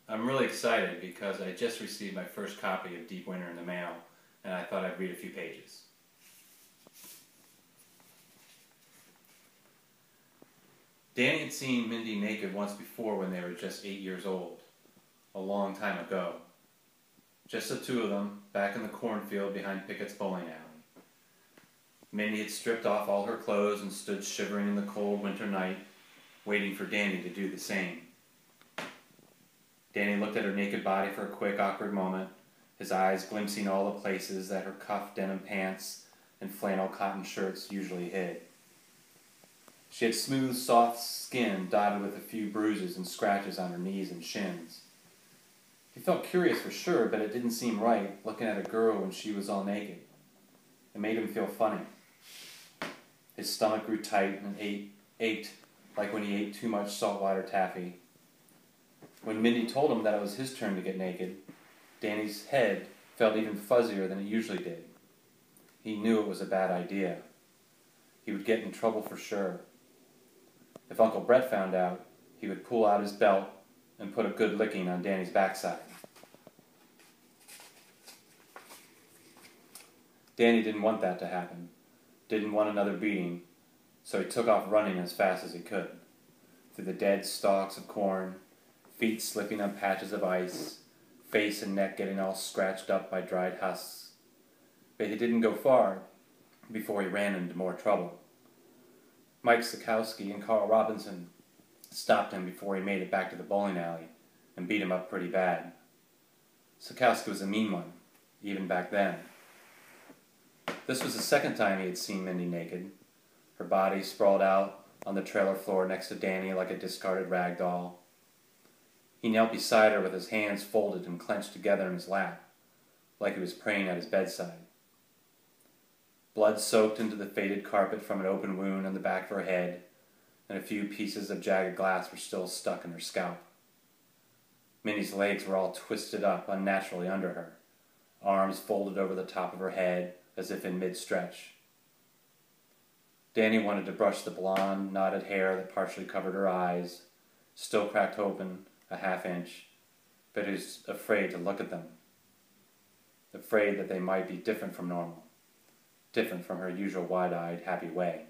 I'm really excited because I just received my first copy of Deep Winter in the mail, and I thought I'd read a few pages. Danny had seen Mindy naked once before when they were just 8 years old, a long time ago. Just the two of them, back in the cornfield behind Pickett's bowling alley. Mindy had stripped off all her clothes and stood shivering in the cold winter night, waiting for Danny to do the same. Danny looked at her naked body for a quick, awkward moment, his eyes glimpsing all the places that her cuffed denim pants and flannel cotton shirts usually hid. She had smooth, soft skin dotted with a few bruises and scratches on her knees and shins. He felt curious for sure, but it didn't seem right, looking at a girl when she was all naked. It made him feel funny. His stomach grew tight and ached like when he ate too much saltwater taffy. When Mindy told him that it was his turn to get naked, Danny's head felt even fuzzier than it usually did. He knew it was a bad idea. He would get in trouble for sure. If Uncle Brett found out, he would pull out his belt and put a good licking on Danny's backside. Danny didn't want that to happen, didn't want another beating, so he took off running as fast as he could, through the dead stalks of corn, feet slipping on patches of ice, face and neck getting all scratched up by dried husks. But he didn't go far before he ran into more trouble. Mike Sikowski and Carl Robinson stopped him before he made it back to the bowling alley and beat him up pretty bad. Sikowski was a mean one, even back then. This was the second time he had seen Mindy naked, her body sprawled out on the trailer floor next to Danny like a discarded rag doll. He knelt beside her with his hands folded and clenched together in his lap, like he was praying at his bedside. Blood soaked into the faded carpet from an open wound on the back of her head, and a few pieces of jagged glass were still stuck in her scalp. Minnie's legs were all twisted up unnaturally under her, arms folded over the top of her head as if in mid-stretch. Danny wanted to brush the blonde, knotted hair that partially covered her eyes, still cracked open a half-inch, but he was afraid to look at them, afraid that they might be different from normal, different from her usual wide-eyed, happy way.